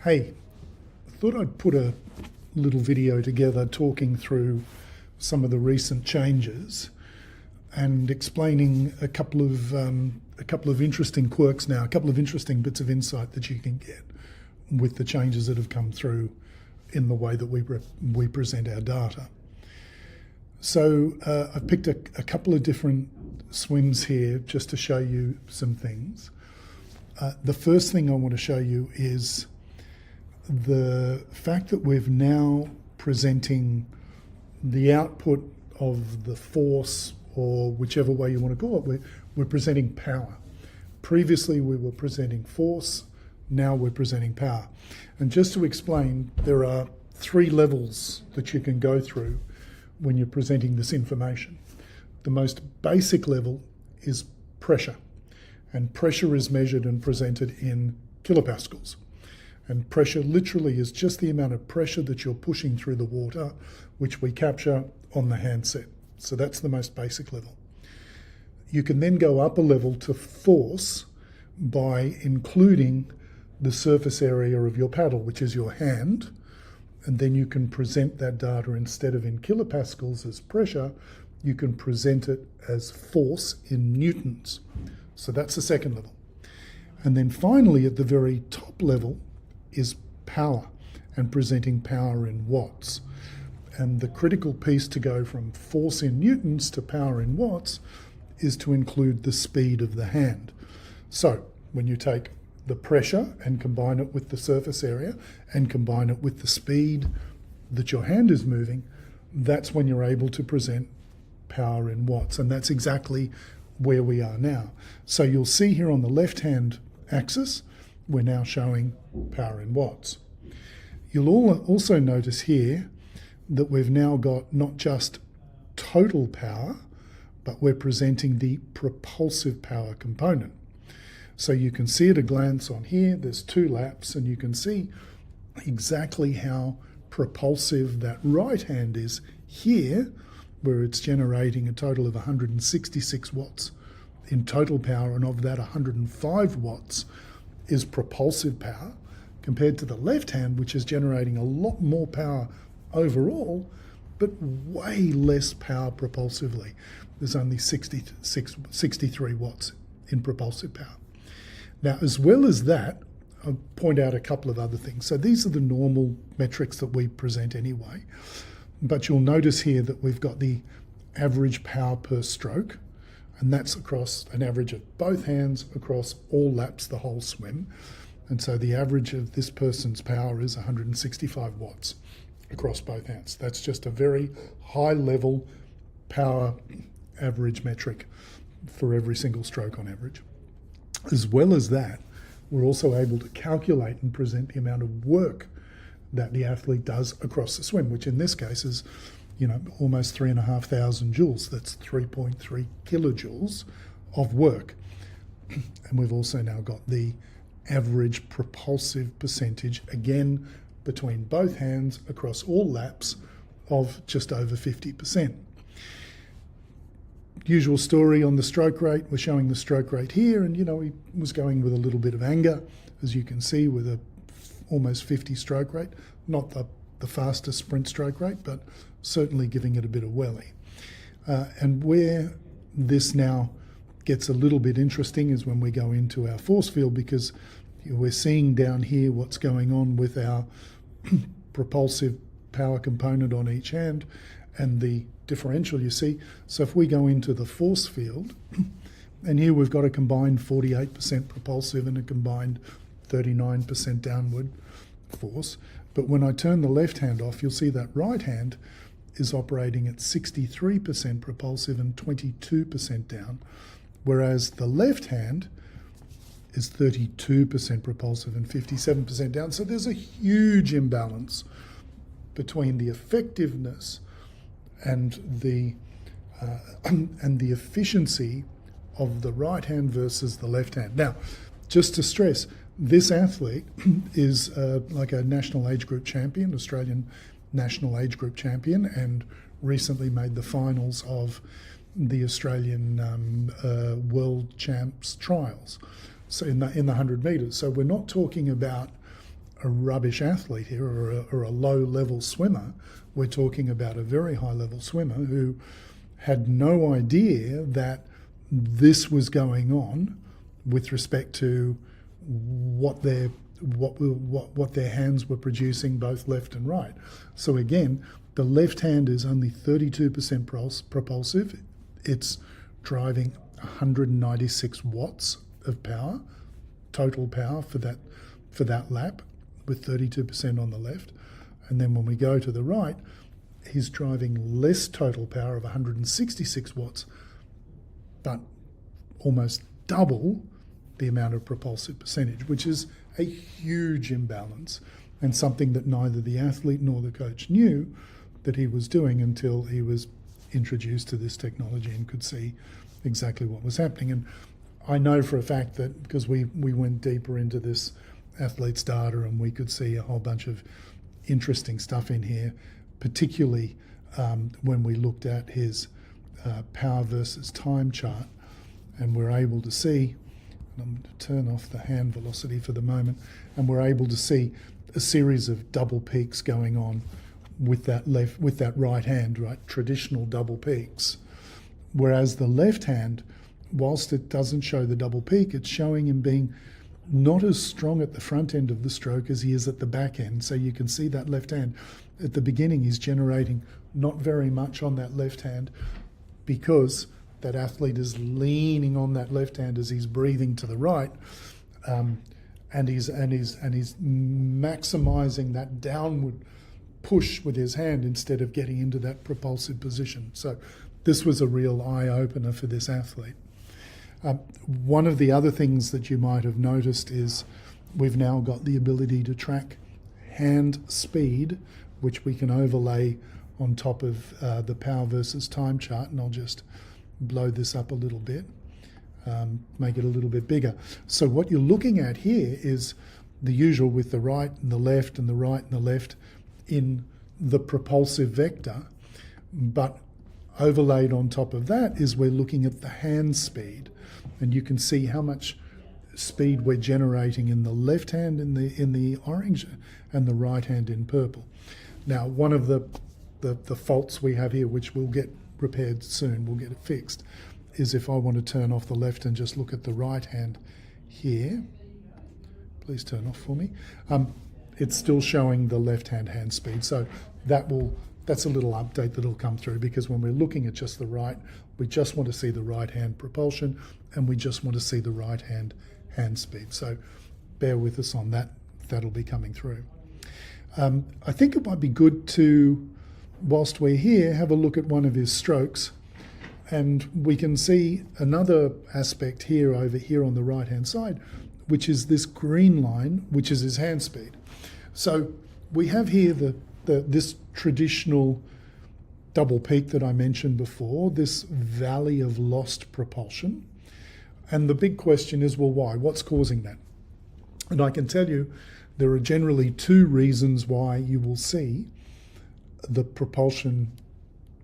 Hey, I thought I'd put a little video together talking through some of the recent changes and explaining a couple of interesting quirks now, a couple of interesting bits of insight that you can get with the changes that have come through in the way that we present our data. So I've picked a couple of different swims here just to show you some things. The first thing I want to show you is the fact that we're now presenting the output of the force, or whichever way you want to call it, we're presenting power. Previously we were presenting force, now we're presenting power. And just to explain, there are three levels that you can go through when you're presenting this information. The most basic level is pressure, and pressure is measured and presented in kilopascals. And pressure literally is just the amount of pressure that you're pushing through the water, which we capture on the handset. So that's the most basic level. You can then go up a level to force by including the surface area of your paddle, which is your hand, and then you can present that data instead of in kilopascals as pressure, you can present it as force in newtons. So that's the second level. And then finally, at the very top level, is power, and presenting power in watts. And the critical piece to go from force in newtons to power in watts is to include the speed of the hand. So when you take the pressure and combine it with the surface area and combine it with the speed that your hand is moving, that's when you're able to present power in watts. And that's exactly where we are now. So you'll see here on the left-hand axis, we're now showing power in watts. You'll also notice here that we've now got not just total power, but we're presenting the propulsive power component. So you can see at a glance on here, there's 2 laps, and you can see exactly how propulsive that right hand is here, where it's generating a total of 166 watts in total power, and of that 105 watts is propulsive power, compared to the left hand, which is generating a lot more power overall, but way less power propulsively. There's only 63 watts in propulsive power. Now, as well as that, I'll point out a couple of other things. So these are the normal metrics that we present anyway, but you'll notice here that we've got the average power per stroke, and that's across an average of both hands across all laps, the whole swim. And so the average of this person's power is 165 watts across both hands. That's just a very high level power average metric for every single stroke on average. As well as that, we're also able to calculate and present the amount of work that the athlete does across the swim, which in this case is almost 3,500 joules. That's 3.3 kilojoules of work. And we've also now got the average propulsive percentage, again, between both hands across all laps of just over 50%. Usual story on the stroke rate. We're showing the stroke rate here, and he was going with a little bit of anger, as you can see, with a almost 50 stroke rate. Not the fastest sprint stroke rate, but certainly giving it a bit of welly. And where this now gets a little bit interesting is when we go into our force field, because we're seeing down here what's going on with our propulsive power component on each hand and the differential you see. So if we go into the force field, and here we've got a combined 48% propulsive and a combined 39% downward force. But when I turn the left hand off, you'll see that right hand is operating at 63% propulsive and 22% down, whereas the left hand is 32% propulsive and 57% down. So there's a huge imbalance between the effectiveness and the efficiency of the right hand versus the left hand. Now, just to stress, this athlete is like a national age group champion, Australian national age group champion, and recently made the finals of the Australian World Champs trials. So in the 100 metres. So we're not talking about a rubbish athlete here or a low-level swimmer. We're talking about a very high-level swimmer who had no idea that this was going on with respect to what their hands were producing, both left and right. So again, the left hand is only 32% propulsive. It's driving 196 watts of power, total power for that lap, with 32% on the left. And then when we go to the right, he's driving less total power of 166 watts, but almost double the amount of propulsive percentage, which is a huge imbalance and something that neither the athlete nor the coach knew that he was doing until he was introduced to this technology and could see exactly what was happening. And I know for a fact that because we went deeper into this athlete's data and we could see a whole bunch of interesting stuff in here, particularly when we looked at his power versus time chart, and we're able to see, and I'm going to turn off the hand velocity for the moment, and we're able to see a series of double peaks going on with that right hand, right, traditional double peaks. Whereas the left hand, whilst it doesn't show the double peak, it's showing him being not as strong at the front end of the stroke as he is at the back end. So you can see that left hand at the beginning, he's generating not very much on that left hand because that athlete is leaning on that left hand as he's breathing to the right, and he's maximizing that downward push with his hand instead of getting into that propulsive position. So this was a real eye-opener for this athlete. One of the other things that you might have noticed is we've now got the ability to track hand speed, which we can overlay on top of the power versus time chart, and I'll just blow this up a little bit, make it a little bit bigger. So what you're looking at here is the usual with the right and the left and the right and the left in the propulsive vector, but overlaid on top of that is we're looking at the hand speed, and you can see how much speed we're generating in the left hand in the orange and the right hand in purple. Now, one of the faults we have here, which we'll get repaired soon, we'll get it fixed, is if I want to turn off the left and just look at the right hand here, please turn off for me, it's still showing the left hand speed. So that's a little update that'll come through, because when we're looking at just the right, we just want to see the right hand propulsion and we just want to see the right hand speed. So bear with us on that, that'll be coming through. I think it might be good to, whilst we're here, have a look at one of his strokes, and we can see another aspect here over here on the right hand side, which is this green line, which is his hand speed. So we have here this traditional double peak that I mentioned before, this valley of lost propulsion. And the big question is, well, why? What's causing that? And I can tell you there are generally two reasons why you will see the propulsion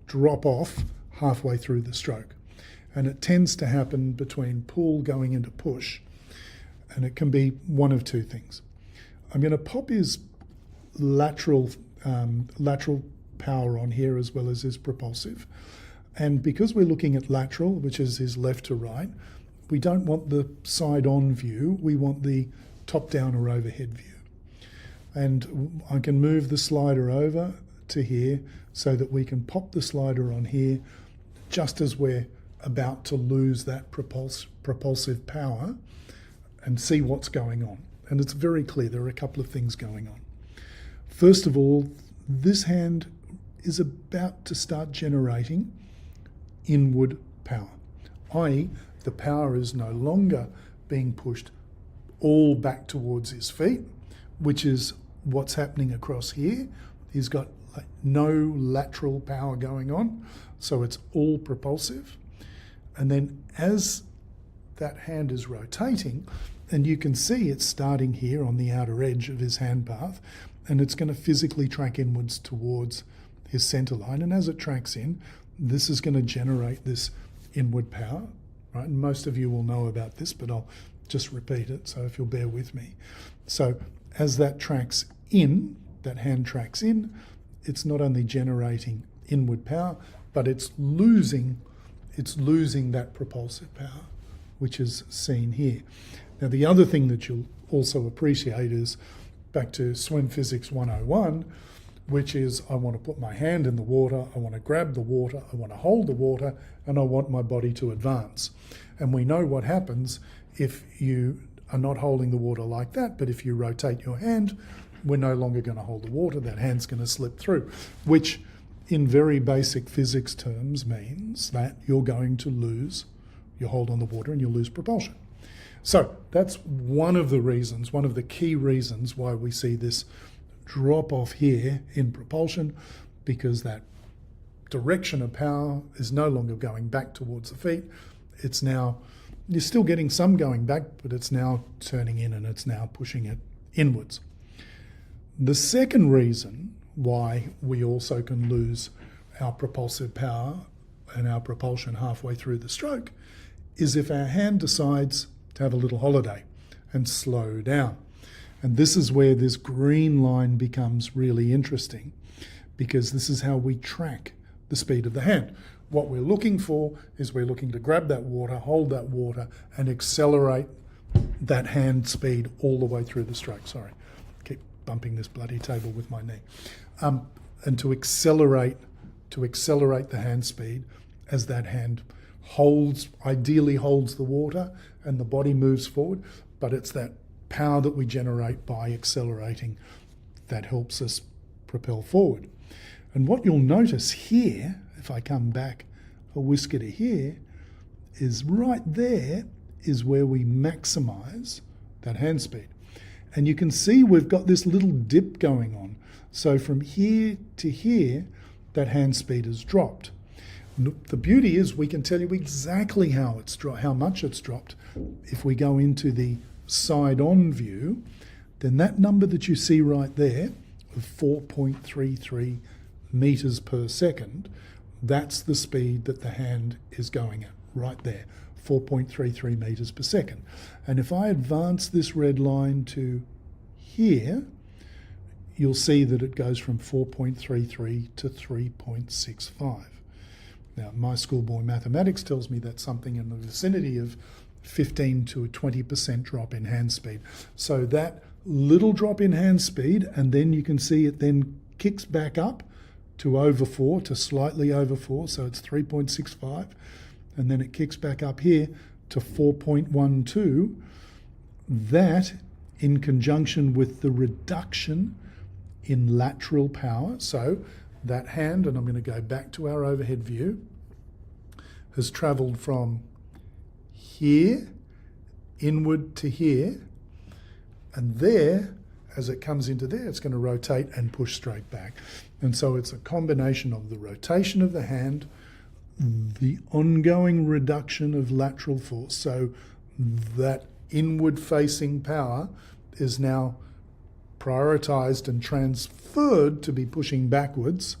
drop off halfway through the stroke. And it tends to happen between pull going into push. And it can be one of two things. I'm going to pop his lateral power on here as well as his propulsive. And because we're looking at lateral, which is his left to right, we don't want the side-on view, we want the top-down or overhead view. And I can move the slider over to here so that we can pop the slider on here just as we're about to lose that propulsive power and see what's going on. And it's very clear there are a couple of things going on. First of all, this hand is about to start generating inward power, i.e. the power is no longer being pushed all back towards his feet, which is what's happening across here. He's got no lateral power going on, so it's all propulsive. And then as that hand is rotating, and you can see it's starting here on the outer edge of his hand path, and it's going to physically track inwards towards his center line. And as it tracks in, this is going to generate this inward power, right? And most of you will know about this, but I'll just repeat it, so if you'll bear with me. So as that tracks in, that hand tracks in, it's not only generating inward power, but it's losing that propulsive power, which is seen here. Now, the other thing that you'll also appreciate is back to Swim Physics 101, which is I want to put my hand in the water, I want to grab the water, I want to hold the water, and I want my body to advance. And we know what happens if you are not holding the water like that, but if you rotate your hand, we're no longer going to hold the water, that hand's going to slip through, which in very basic physics terms means that you're going to lose your hold on the water and you'll lose propulsion. So that's one of the reasons, one of the key reasons why we see this drop off here in propulsion, because that direction of power is no longer going back towards the feet. It's now, you're still getting some going back, but it's now turning in and it's now pushing it inwards. The second reason why we also can lose our propulsive power and our propulsion halfway through the stroke is if our hand decides to have a little holiday and slow down. And this is where this green line becomes really interesting, because this is how we track the speed of the hand. What we're looking for is we're looking to grab that water, hold that water, and accelerate that hand speed all the way through the stroke. Sorry, keep bumping this bloody table with my knee. And to accelerate the hand speed as that hand ideally holds the water and the body moves forward, but it's that power that we generate by accelerating that helps us propel forward. And what you'll notice here, if I come back a whisker to here, is right there is where we maximize that hand speed. And you can see we've got this little dip going on. So from here to here, that hand speed has dropped. The beauty is we can tell you exactly how much it's dropped. If we go into the side-on view, then that number that you see right there of 4.33 meters per second, that's the speed that the hand is going at, right there, 4.33 meters per second. And if I advance this red line to here, you'll see that it goes from 4.33 to 3.65. Now, my schoolboy mathematics tells me that's something in the vicinity of 15 to a 20% drop in hand speed. So that little drop in hand speed, and then you can see it then kicks back up to over 4, to slightly over 4, so it's 3.65, and then it kicks back up here to 4.12. That, in conjunction with the reduction in lateral power, so that hand, and I'm going to go back to our overhead view, has travelled from here inward to here, and there, as it comes into there, it's going to rotate and push straight back. And so it's a combination of the rotation of the hand, the ongoing reduction of lateral force, so that inward facing power is now prioritized and transferred to be pushing backwards,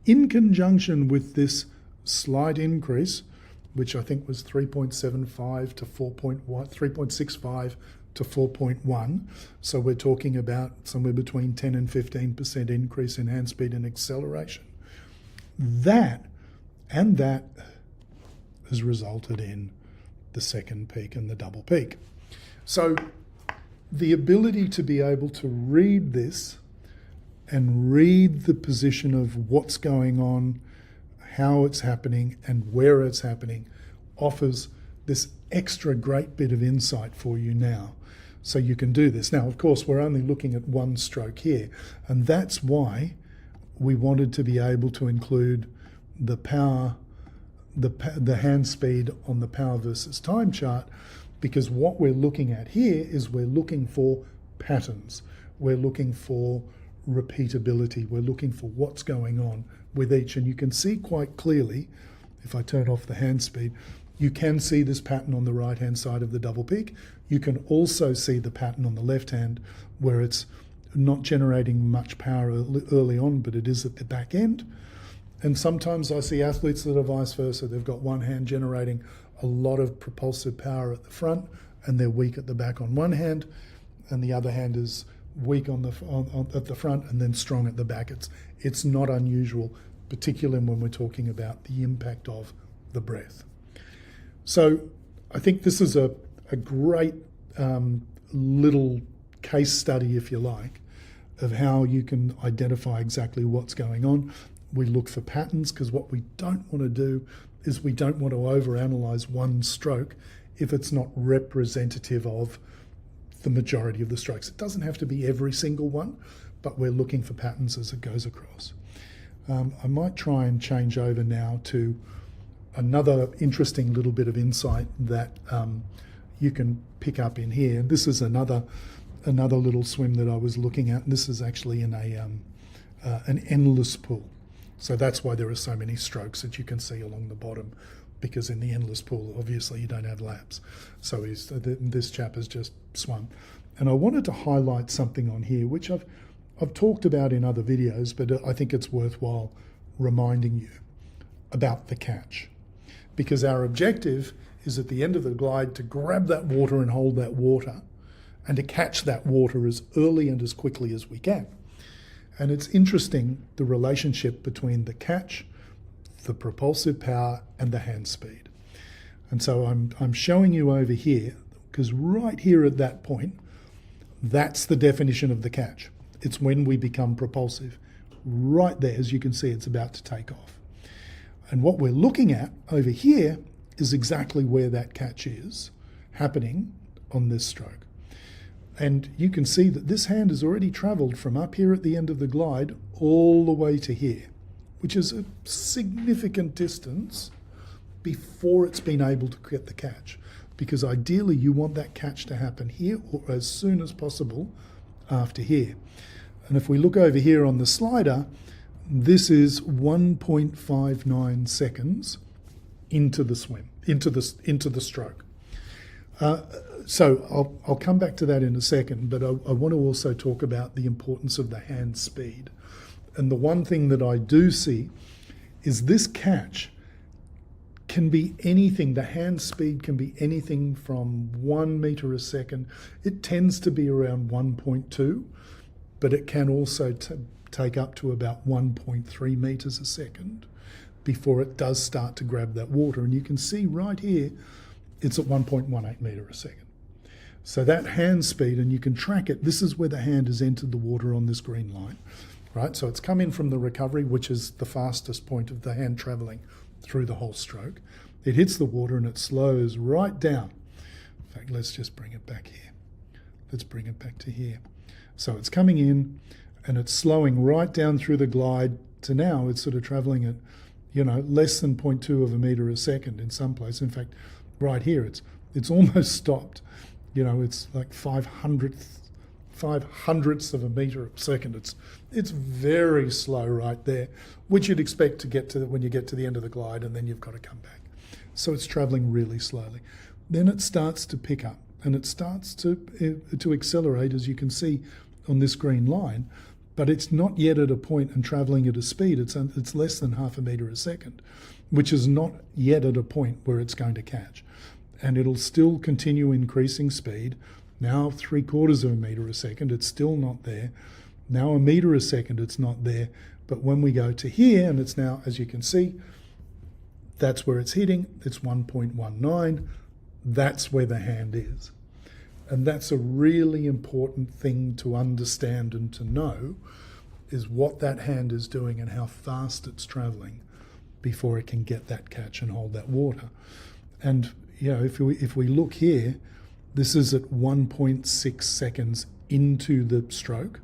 in conjunction with this slight increase, which I think was 3.75 to 4.1, 3.65 to 4.1. So we're talking about somewhere between 10 and 15% increase in hand speed and acceleration. That has resulted in the second peak and the double peak. So the ability to be able to read this and read the position of what's going on, how it's happening, and where it's happening offers this extra great bit of insight for you now. So you can do this. Now, of course, we're only looking at one stroke here, and that's why we wanted to be able to include the power, the hand speed on the power versus time chart, because what we're looking at here is we're looking for patterns. We're looking for repeatability. We're looking for what's going on with each. And you can see quite clearly, if I turn off the hand speed, you can see this pattern on the right-hand side of the double peak. You can also see the pattern on the left hand where it's not generating much power early on, but it is at the back end. And sometimes I see athletes that are vice versa. They've got one hand generating a lot of propulsive power at the front and they're weak at the back on one hand, and the other hand is weak at the front and then strong at the back. It's not unusual, particularly when we're talking about the impact of the breath. So I think this is a great little case study, if you like, of how you can identify exactly what's going on. We look for patterns, because what we don't want to do is we don't want to overanalyze one stroke if it's not representative of the majority of the strokes. It doesn't have to be every single one, but we're looking for patterns as it goes across. I might try and change over now to another interesting little bit of insight that you can pick up in here. This is another little swim that I was looking at, and this is actually in an endless pool. So that's why there are so many strokes that you can see along the bottom, because in the endless pool, obviously you don't have laps. So this chap has just swum. And I wanted to highlight something on here, which I've talked about in other videos, but I think it's worthwhile reminding you about the catch. Because our objective is at the end of the glide to grab that water and hold that water, and to catch that water as early and as quickly as we can. And it's interesting, the relationship between the catch, the propulsive power, and the hand speed. And so I'm showing you over here, because right here at that point, that's the definition of the catch. It's when we become propulsive. Right there, as you can see, it's about to take off. And what we're looking at over here is exactly where that catch is happening on this stroke. And you can see that this hand has already travelled from up here at the end of the glide all the way to here, which is a significant distance before it's been able to get the catch. Because ideally you want that catch to happen here or as soon as possible after here. And if we look over here on the slider, this is 1.59 seconds into the swim, into the stroke. So I'll come back to that in a second, but I want to also talk about the importance of the hand speed. And the one thing that I do see is this catch can be anything. The hand speed can be anything from 1 meter a second. It tends to be around 1.2, but it can also take up to about 1.3 meters a second before it does start to grab that water. And you can see right here, it's at 1.18 meter a second. So that hand speed, and you can track it, this is where the hand has entered the water on this green line, right? So it's come in from the recovery, which is the fastest point of the hand traveling through the whole stroke. It hits the water and it slows right down. In fact, let's just bring it back here. Let's bring it back to here. So it's coming in and it's slowing right down through the glide to now it's sort of traveling at, less than 0.2 of a meter a second in some place. In fact, right here, it's almost stopped. It's like 5/100ths of a meter a second. It's very slow right there, which you'd expect to get to when you get to the end of the glide, and then you've got to come back. So it's traveling really slowly. Then it starts to pick up, and it starts to accelerate, as you can see on this green line, but it's not yet at a point and traveling at a speed. It's less than 0.5 meter a second, which is not yet at a point where it's going to catch. And it'll still continue increasing speed. Now 0.75 of a meter a second, it's still not there. Now 1 meter a second, it's not there. But when we go to here, and it's now, as you can see, that's where it's hitting, it's 1.19. That's where the hand is. And that's a really important thing to understand and to know, is what that hand is doing and how fast it's traveling before it can get that catch and hold that water. And if we look here, this is at 1.6 seconds into the stroke.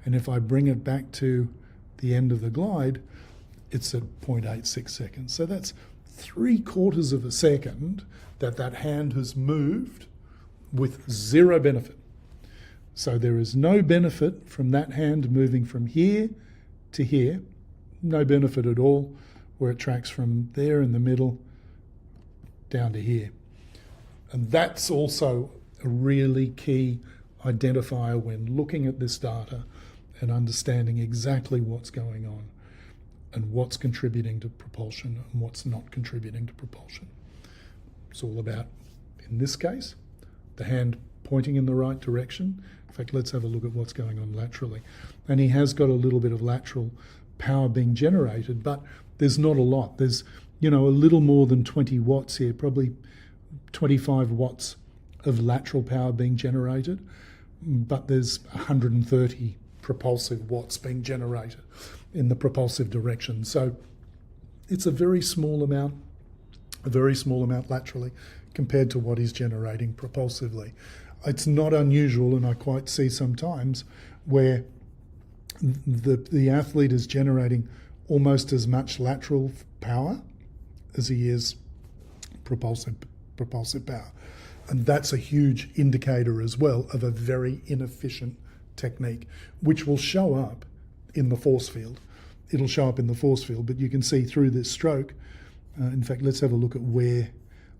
And if I bring it back to the end of the glide, it's at 0.86 seconds. So that's 0.75 of a second that hand has moved with zero benefit. So there is no benefit from that hand moving from here to here, no benefit at all, where it tracks from there in the middle down to here. And that's also a really key identifier when looking at this data and understanding exactly what's going on and what's contributing to propulsion and what's not contributing to propulsion. It's all about, in this case, the hand pointing in the right direction, In fact, let's have a look at what's going on laterally. And he has got a little bit of lateral power being generated, but there's not a lot. There's, a little more than 20 watts here, probably 25 watts of lateral power being generated, but there's 130 propulsive watts being generated in the propulsive direction. So it's a very small amount laterally compared to what he's generating propulsively. It's not unusual, and I quite see sometimes where the athlete is generating almost as much lateral power as he is propulsive power. And that's a huge indicator as well of a very inefficient technique, which will show up in the force field. It'll show up in the force field, but you can see through this stroke. In fact, let's have a look at where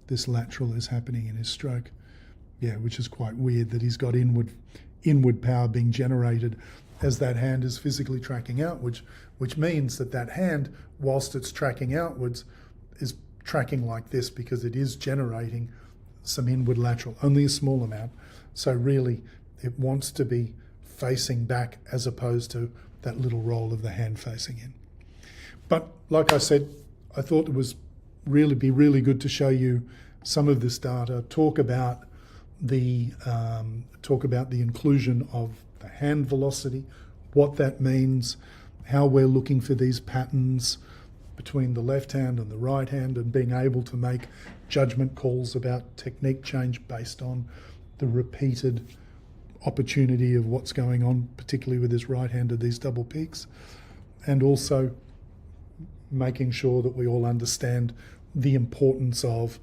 this lateral is happening in his stroke. Yeah, which is quite weird that he's got inward power being generated as that hand is physically tracking outwards, which means that hand, whilst it's tracking outwards, is tracking like this because it is generating some inward lateral, only a small amount. So really, it wants to be facing back as opposed to that little roll of the hand facing in. But like I said, I thought it was be really good to show you some of this data, talk about the inclusion of the hand velocity, what that means, how we're looking for these patterns between the left hand and the right hand, and being able to make judgment calls about technique change based on the repeated opportunity of what's going on, particularly with this right hand of these double peaks, and also making sure that we all understand the importance of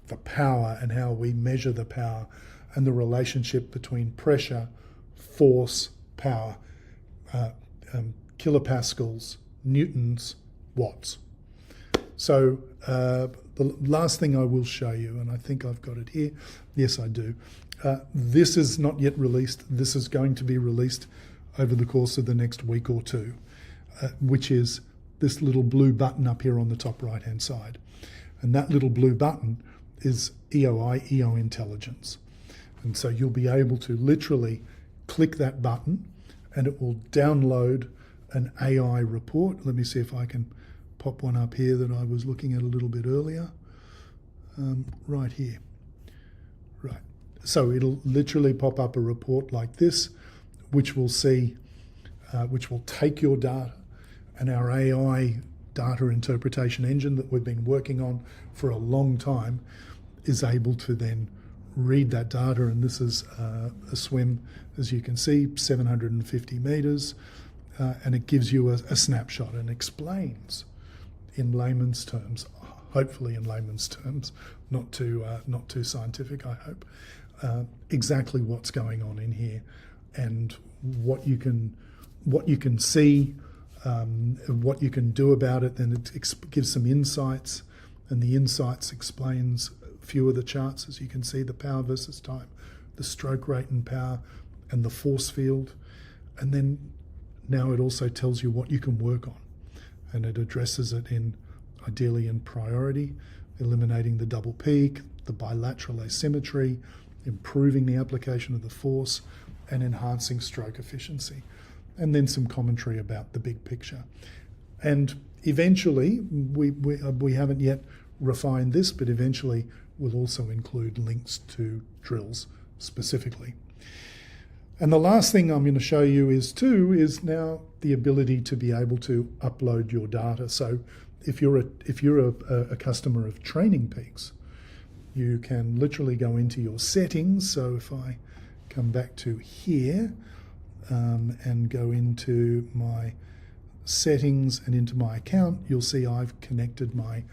the power and how we measure the power and the relationship between pressure, force, power, kilopascals, newtons, watts. So the last thing I will show you, and I think I've got it here. Yes, I do. This is not yet released. This is going to be released over the course of the next week or two, which is this little blue button up here on the top right-hand side. And that little blue button is EOI, EO Intelligence. And so you'll be able to literally click that button and it will download an AI report. Let me see if I can pop one up here that I was looking at a little bit earlier. Right here. Right. So it'll literally pop up a report like this, which will take your data, and our AI data interpretation engine that we've been working on for a long time is able to then read that data. And this is a swim, as you can see, 750 meters, and it gives you a snapshot and explains in layman's terms, hopefully in layman's terms, not too scientific, I hope, exactly what's going on in here and what you can see, what you can do about it. Then it gives some insights, and the insights explains a few of the charts, as you can see, the power versus time, the stroke rate and power, and the force field. And then now it also tells you what you can work on, and it addresses it ideally in priority, eliminating the double peak, the bilateral asymmetry, improving the application of the force, and enhancing stroke efficiency. And then some commentary about the big picture. And eventually, we haven't yet refined this, but eventually we'll also include links to drills specifically. And the last thing I'm going to show you is now the ability to be able to upload your data. So if you're a customer of Training Peaks, you can literally go into your settings. So if I come back to here and go into my settings and into my account, you'll see I've connected my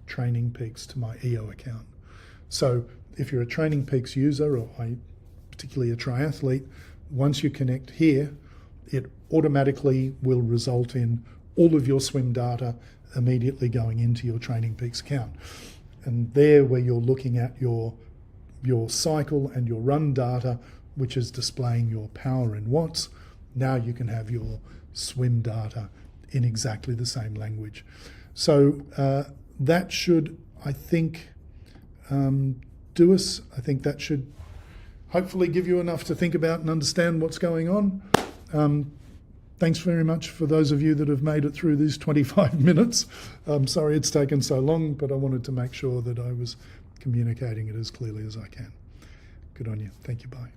Training Peaks to my EO account. So if you're a Training Peaks user, or particularly a triathlete, once you connect here, it automatically will result in all of your swim data immediately going into your Training Peaks account. And there, where you're looking at your cycle and your run data, which is displaying your power in watts, now you can have your swim data in exactly the same language. So that should, I think, do us. I think that should hopefully give you enough to think about and understand what's going on. Thanks very much for those of you that have made it through these 25 minutes. I'm sorry it's taken so long, but I wanted to make sure that I was communicating it as clearly as I can. Good on you. Thank you. Bye.